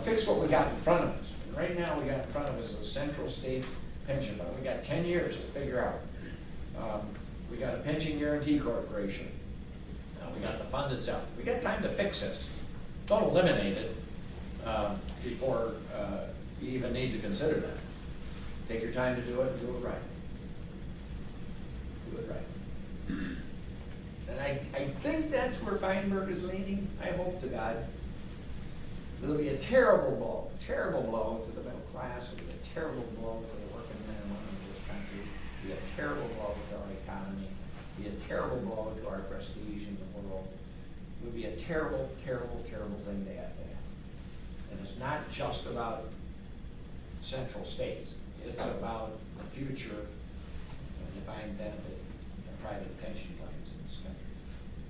fix what we got in front of us. And right now, we got in front of us a central states pension fund. We got 10 years to figure out. We got a pension guarantee corporation. We got the fund itself. We got time to fix this. Don't eliminate it before you even need to consider that. Take your time to do it and do it right. Do it right. And I think that's where Feinberg is leaning. I hope to God. It'll be a terrible blow to the middle class. It'll be a terrible blow to the working men and women of this country. It'll be a terrible blow to our economy. It'll be a terrible blow to our prestige in the world. It would be a terrible, terrible, terrible thing to have to happen. And it's not just about central states. It's about the future of defined benefit and private pension plans in this country.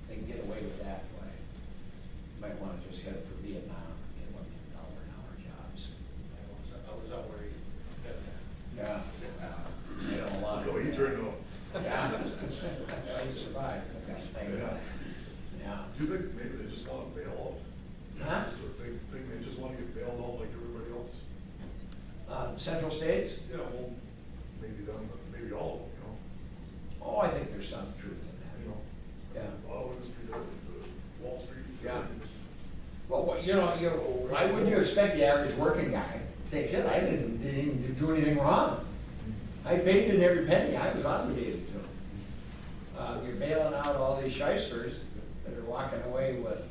They can get away with that way. You might want to just head for Vietnam and get $1 million an hour jobs. I was out where he had that. Yeah. They don't allow No, it. he turned on. Yeah. He survived. Okay, thank God. Yeah. Do you think maybe they just want to bail out? Huh? They think they just want to get bailed out like everybody else? Central states? Yeah, well, maybe them, but maybe all of them, Oh, I think there's some truth in you know? that. Yeah. Auto industry, the Wall Street. Yeah. Well, why wouldn't you expect the average working guy to say, shit, I didn't do anything wrong. I paid in every penny I was obligated to. You're bailing out all these shysters that are walking away with,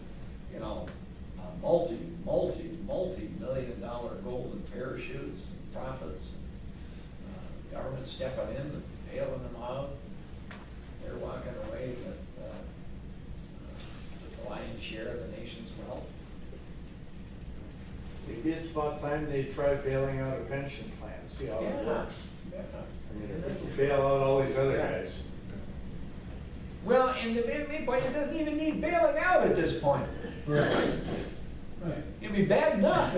multi-million-dollar golden parachutes and profits. Government stepping in and bailing them out. They're walking away with the lion's share of the nation's wealth. It's about time they try bailing out a pension plan, see how it works. Yeah. I mean, if we can bail out all these other guys. Well, and the main point, it doesn't even need bailing out at this point. Right. Right. It'd be bad enough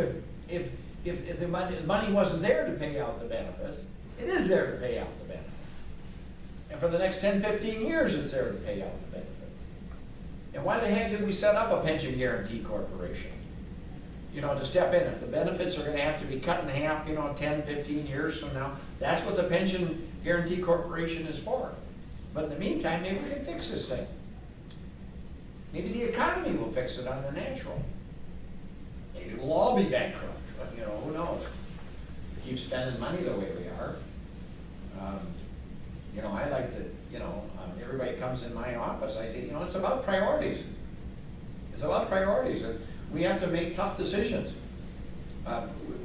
if the money wasn't there to pay out the benefits. It is there to pay out the benefits. And for the next 10, 15 years, it's there to pay out the benefits. And why the heck did we set up a pension guarantee corporation? To step in. If the benefits are gonna have to be cut in half, 10, 15 years from now, that's what the pension guarantee corporation is for. But in the meantime, maybe we can fix this thing. Maybe the economy will fix it on the natural. Maybe we'll all be bankrupt, but who knows? We keep spending money the way we are. I like to, everybody comes in my office, I say, it's about priorities. It's about priorities. We have to make tough decisions.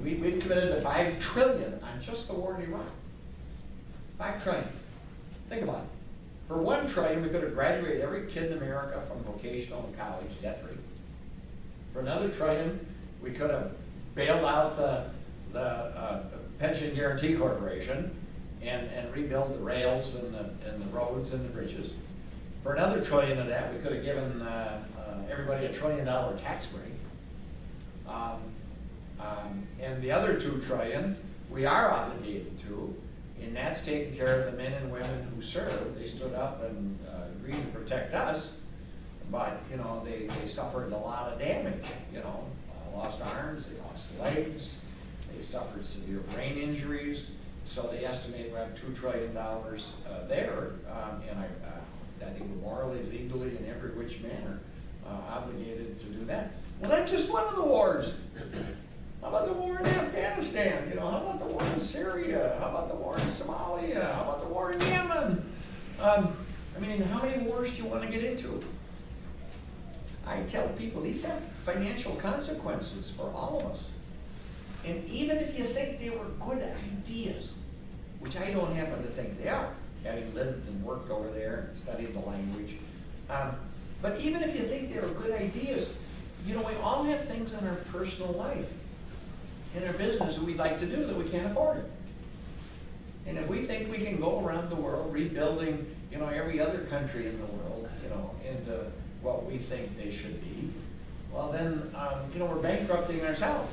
We've committed to $5 trillion on just the war in Iraq. $5 trillion. Think about it. For $1 trillion, we could have graduated every kid in America from vocational and college debt-free. For another $1 trillion, we could have bailed out the Pension Guarantee Corporation and rebuild the rails and the roads and the bridges. For another $1 trillion of that, we could have given everybody a $1 trillion tax break. And the other $2 trillion, we are obligated to, and that's taking care of the men and women who serve. They stood up and agreed to protect us, but they suffered a lot of damage. Lost arms, they lost legs, they suffered severe brain injuries. So they estimate we have $2 trillion there, and I think we're morally, legally, in every which manner obligated to do that. Well, that's just one of the wars. How about the war in Afghanistan? How about the war in Syria? How about the war in Somalia? How about the war in Yemen? How many wars do you want to get into? I tell people these have financial consequences for all of us. And even if you think they were good ideas, which I don't happen to think they are, having lived and worked over there and studied the language, but even if you think they were good ideas, we all have things in our personal life, in our business that we'd like to do that we can't afford. And if we think we can go around the world rebuilding, every other country in the world, into what we think they should be, well then, we're bankrupting ourselves.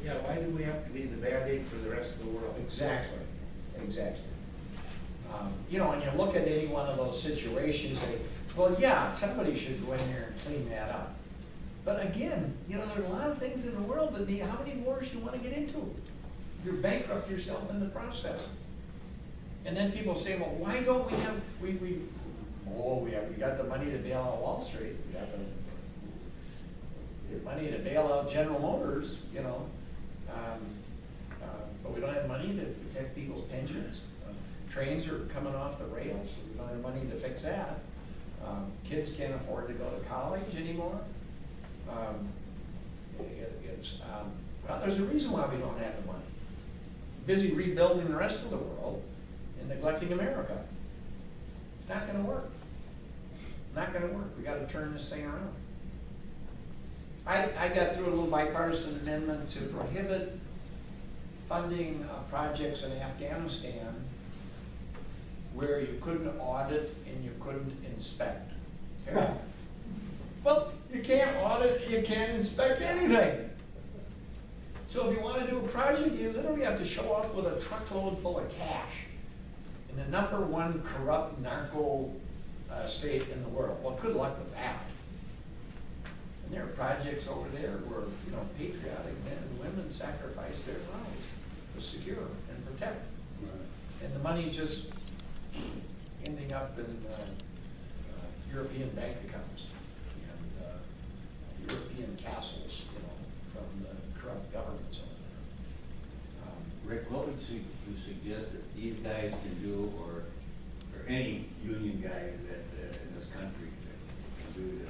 Yeah, why do we have to be the Band-Aid for the rest of the world? Exactly. When you look at any one of those situations, you say, well, yeah, somebody should go in there and clean that up. But again, you know, there's a lot of things in the world that need, how many wars do you wanna get into? You're bankrupt yourself in the process. And then people say, well, why don't we have, we got the money to bail out Wall Street, we got the money to bail out General Motors, you know. But we don't have money to protect people's pensions. Trains are coming off the rails, so we don't have money to fix that. Kids can't afford to go to college anymore. Well, there's a reason why we don't have the money. Busy rebuilding the rest of the world and neglecting America. It's not gonna work. Not gonna work. We gotta turn this thing around. I got through a little bipartisan amendment to prohibit funding projects in Afghanistan where you couldn't audit and you couldn't inspect. Okay? Well, you can't audit, you can't inspect anything. So if you want to do a project, you literally have to show up with a truckload full of cash in the #1 corrupt narco state in the world. Well, good luck with that. And there are projects over there where, you know, patriotic men and women sacrifice their lives to secure and protect. Right. And the money's just ending up in European bank accounts and European castles, you know, from the corrupt governments over there. Rick, what would you suggest that these guys can do, or any union guys that in this country can do to?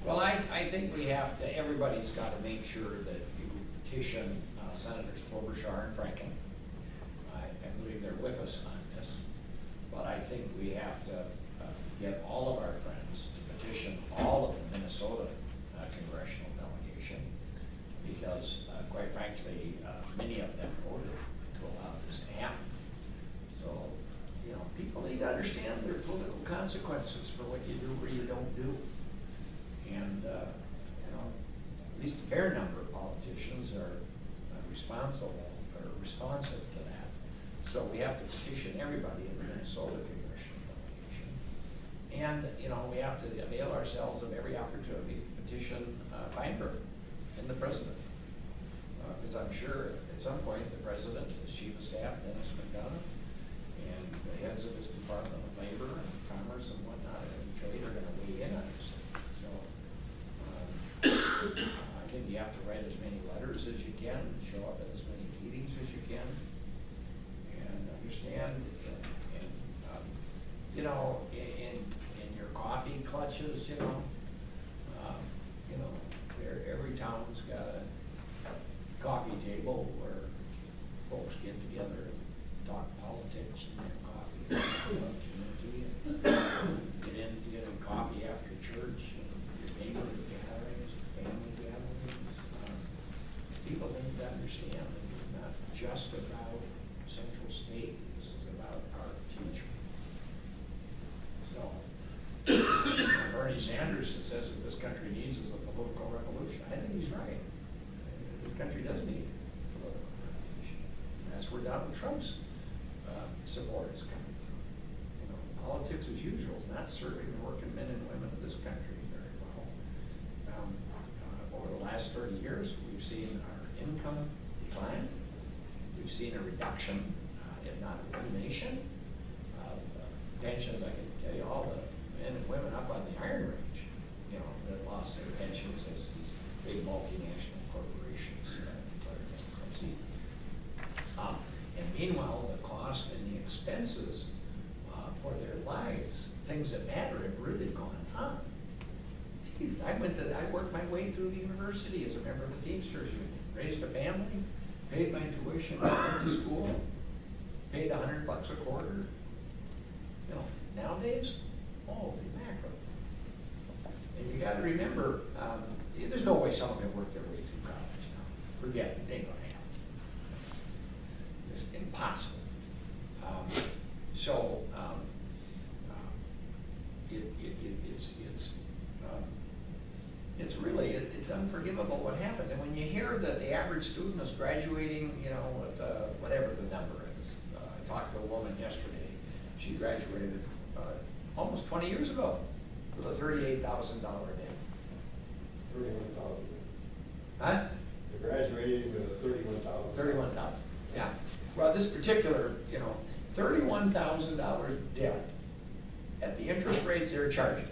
Well, I think we have to, everybody's got to make sure that you petition Senators Klobuchar and Franken. I believe they're with us on this. But I think we have to get all of our friends to petition all of the Minnesota congressional delegation, because quite frankly, many of them voted to allow this to happen. So, you know, people need to understand their political consequences for what you do or you don't do. And, you know, at least a fair number of politicians are responsive to that. So we have to petition everybody in the Minnesota congressional delegation. And, you know, we have to avail ourselves of every opportunity to petition Feinberg and the president. Because I'm sure at some point the president, his chief of staff, Dennis McDonough, and the heads of his Department of Labor and Commerce and whatnot, and trade are gonna weigh in on this. So, I think you have to write as many letters as you can, show up at as many meetings as you can, and understand, you know, in your coffee clutches, you know, every town's got a coffee table where folks get together and talk politics and have coffee. Get in coffee after church, and your neighborhood gatherings, family gatherings. People need to understand that it's not just about Central States, this is about our future. So, Bernie Sanders says that this country needs is a political revolution. I think he's right. This country does need a political revolution. And that's where Donald Trump's support is coming from. You know, politics as usual is not serving the working men and women of this country very well. Over the last 30 years, we've seen our income decline. We've seen a reduction, if not elimination, of pensions. I can tell you all the men and women up on the Iron Range, you know, that lost their pensions as these big multinational corporations declared bankruptcy. And meanwhile, the cost and the expenses for their lives, things that matter, have really gone up. Geez, I worked my way through the university as a member of the Teamsters Union, raised a family, paid my tuition, went to school, paid $100 a quarter. You know, nowadays, holy mackerel. And you got to remember, there's no way someone can work their way through college now. Forget it, they ain't gonna happen. It's impossible. It's really, it's unforgivable what happens. And when you hear that the average student is graduating, you know, with whatever the number is. I talked to a woman yesterday. She graduated almost 20 years ago with a $38,000 debt. 31,000. Huh? They're graduating with a 31,000. 31,000, yeah. Well, this particular, $31,000 debt at the interest rates they're charging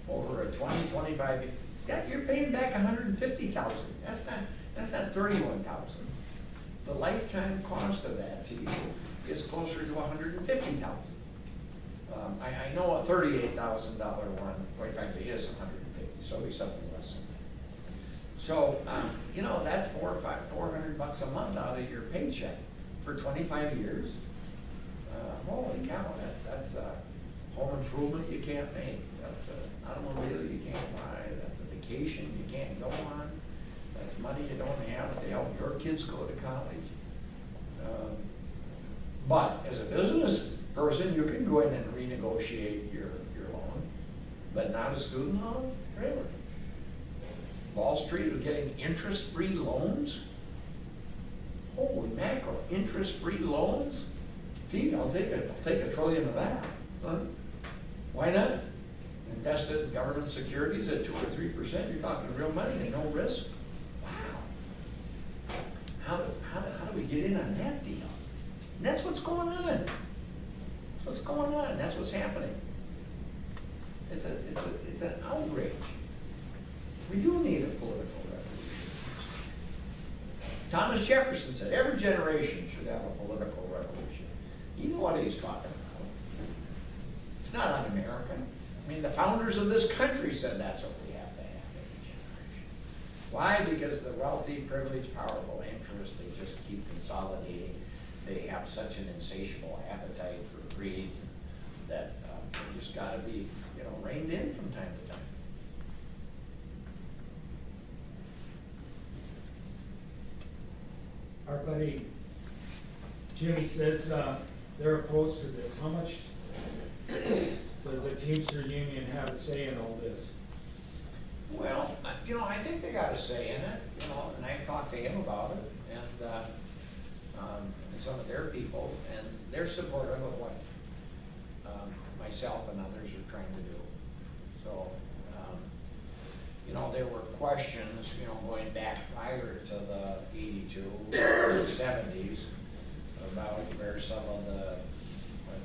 over a 20, 25 year, yeah, you're paying back 150,000. That's not 31,000. The lifetime cost of that to you is closer to 150,000. I know a $38,000 one, quite frankly, is 150, so he's something less than that. So, that's $400 a month out of your paycheck for 25 years. Holy cow, that's a home improvement you can't make. That's an automobile you can't buy. That's a vacation you can't go on. That's money you don't have to help your kids go to college. But as a business person, you can go in and renegotiate your loan, but not a student loan, really. Wall Street is getting interest-free loans? Holy mackerel, interest-free loans? Gee, I'll take a trillion of that. Huh? Why not? Invest it in government securities at 2 or 3%, you're talking real money and no risk. Wow. How do we get in on that deal? And that's what's going on. That's what's going on. That's what's happening. It's an outrage. We do need a political revolution. Thomas Jefferson said every generation should have a political revolution. You know what he's talking about. It's not un-American. I mean, the founders of this country said that's what we have to have every generation. Why? Because the wealthy, privileged, powerful interests, they just keep consolidating. They have such an insatiable appetite for greed that they just got to be, reined in from time to time. Our buddy Jimmy says they're opposed to this. How much does the Teamster Union have a say in all this? Well, I think they got a say in it, and I've talked to him about it, and some of their people, and they're supportive of what myself and others are trying to do. So, there were questions, going back prior to the 82, early 70s, about where some of the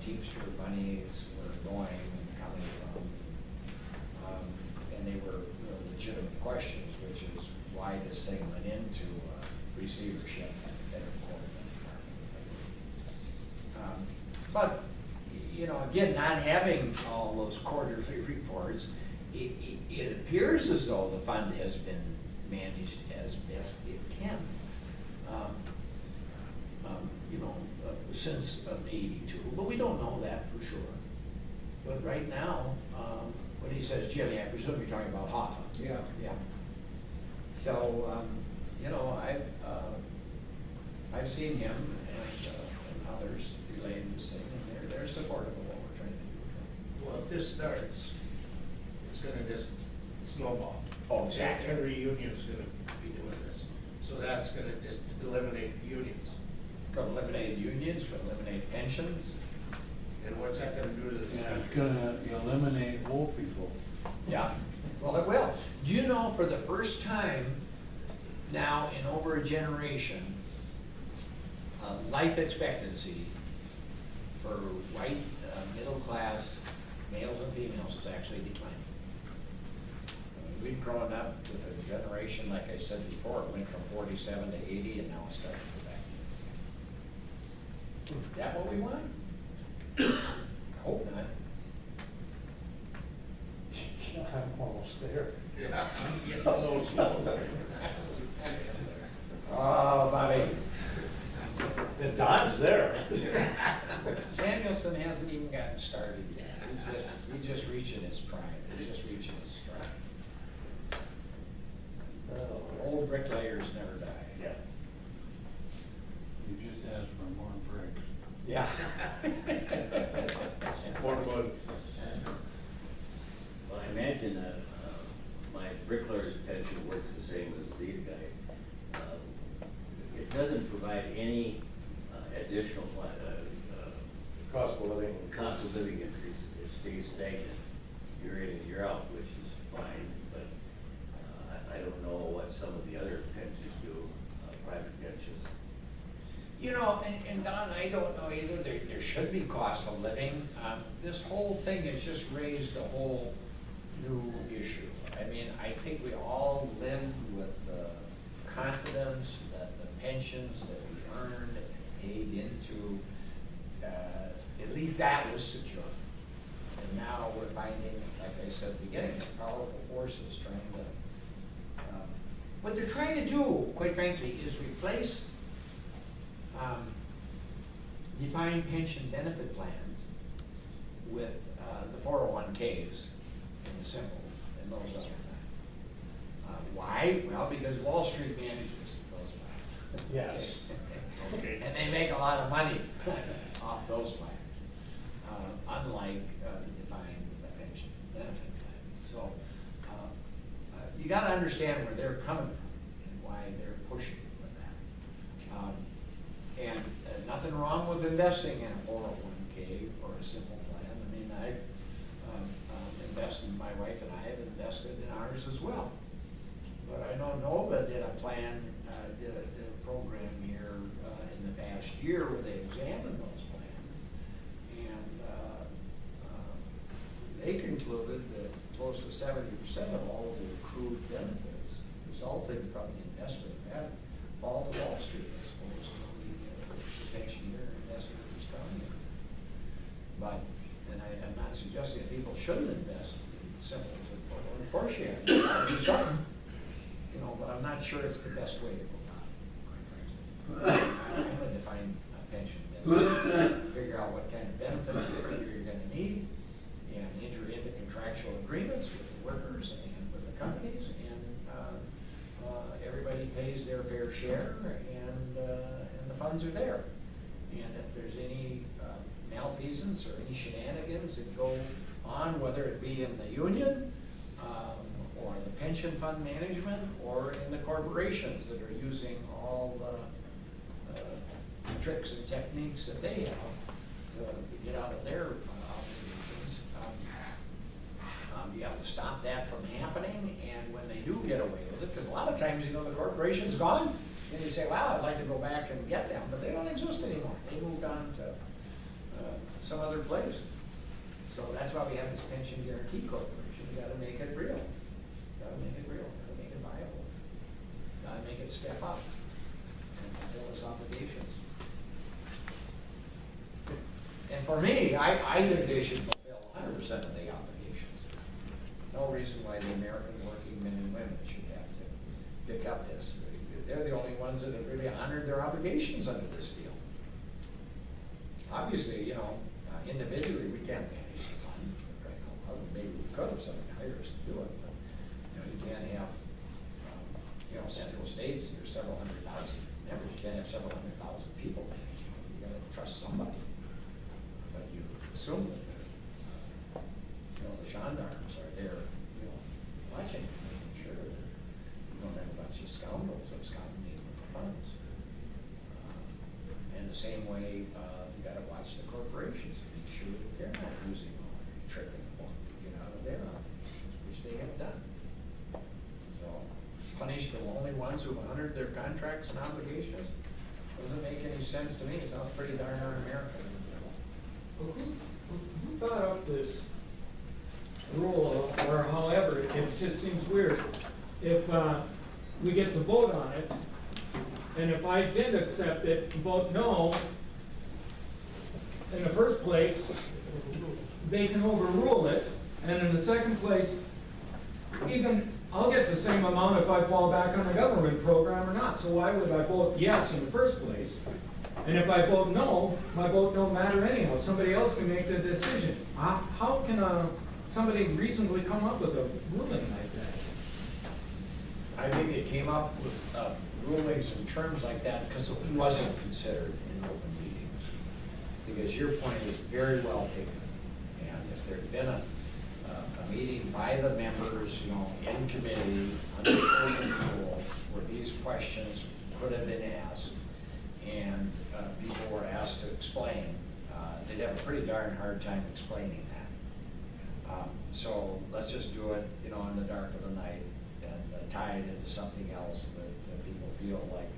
Teamster monies were going and coming from. And they were legitimate questions, which is why this thing went into receivership at the federal court. But, again, not having all those quarterly reports, it appears as though the fund has been managed as best it can. Since 82, but we don't know that for sure. But right now, when he says Jimmy, I presume you're talking about Hoffa. Yeah. Yeah. So, I've seen him and others relating this thing, and they're supportive of what we're trying to do. Well, if this starts, it's gonna just snowball. Oh, exactly. Every union's gonna be doing this. So that's gonna just eliminate the unions. Going to eliminate unions, going to eliminate pensions. And what's that gonna do to the Yeah, country? it's gonna eliminate old people. Yeah, well, it will. Do you know, for the first time now in over a generation, life expectancy for white, middle-class males and females is actually declining. We've grown up with a generation, like I said before, it went from 47 to 80, and now it's starting to go back. Is that what we want? I hope not. I'm almost there. Yeah, get a little slow. Oh, Bobby. And Don's there. Samuelson hasn't even gotten started yet. He's just reaching his prime. He's just reaching his stride. Old bricklayers never die. Yeah. You just asked for more bricks. Yeah. More mud. Well, I imagine my bricklayer's pension works the same as these guys. It doesn't provide any additional Cost of living. cost of living increases. It stays stagnant year in and year out, which is fine, but You know, and Don, I don't know either, there should be cost of living. This whole thing has just raised a whole new issue. I mean, I think we all live with the confidence that the pensions that we earned and paid into, at least that was secure. And now we're finding, like I said at the beginning, powerful forces trying to, what they're trying to do, quite frankly, is replace defined pension benefit plans with the 401ks and the symbols and those other things. Why? Well, because Wall Street manages those plans. Yes. Okay. And they make a lot of money off those plans, unlike the defined pension benefit plans. So you got to understand where they're coming from and why they're pushing with that. And nothing wrong with investing in a 401k or a simple plan. I mean, I've invested, my wife and I have invested in ours as well. But I know Nova did a plan, did a program here in the past year where they examined those plans. And they concluded that close to 70% of all of the accrued benefits resulting from the investment that fall to Wall Street as opposed to the pensioner investment who's coming in. But, and I'm not suggesting that people shouldn't invest in symbols, of course you have to do something, you know, but I'm not sure it's the best way to go about it. I'm gonna define a pension benefit, figure out what kind of benefits you figure you're gonna need, and enter into contractual agreements with the workers and with the companies, and everybody pays their fair share, and the funds are there. And if there's any malfeasance or any shenanigans that go on, whether it be in the union, or the pension fund management, or in the corporations that are using all the tricks and techniques that they have to get out of their obligations, you have to stop that from happening. And when they do get away with it, because a lot of times, you know, the corporation's gone, and you say, wow, I'd like to go back and get them, but they don't exist anymore. They moved on to some other place. So that's why we have this pension guarantee corporation. You gotta make it real. Gotta make it real, gotta make it viable. Gotta make it step up and fulfill its obligations. And for me, I think they should fulfill 100% of the obligations. No reason why the American working men and women should have to pick up this. They're the only ones that have really honored their obligations under this deal. Obviously, you know, individually, we can't manage the fund. Right now, well, maybe we could if somebody hired us to do it, but, you know, you can't have, you know, Central States, there's several 100,000 members. You can't have several 100,000 people managing it. You gotta trust somebody. But you assume that, you know, the gendarmes are there, you know, watching, making sure that you don't have a bunch of scoundrels absconding with the funds. And the same way, you gotta watch the corporations, make sure that they're not using or tripping along to get out of their obligations, which they have done. So, punish the only ones who've honored their contracts and obligations doesn't make any sense to me. It sounds pretty darn un-American. Well, who thought up this rule, or however, it just seems weird. If we get to vote on it, and if I did accept it, vote no, in the first place, they can overrule it, and in the second place, even I'll get the same amount if I fall back on a government program or not. So why would I vote yes in the first place? And if I vote no, my vote don't matter anyhow. Somebody else can make the decision. How can somebody reasonably come up with a ruling like that? I think it came up with rulings and terms like that because it wasn't considered in open meetings. Because your point is very well taken. And if there'd been a meeting by the members, you know, in committee, under open rule, where these questions could have been asked, and people were asked to explain, they'd have a pretty darn hard time explaining that. So let's just do it, you know, in the dark of the night and tie it into something else that people feel like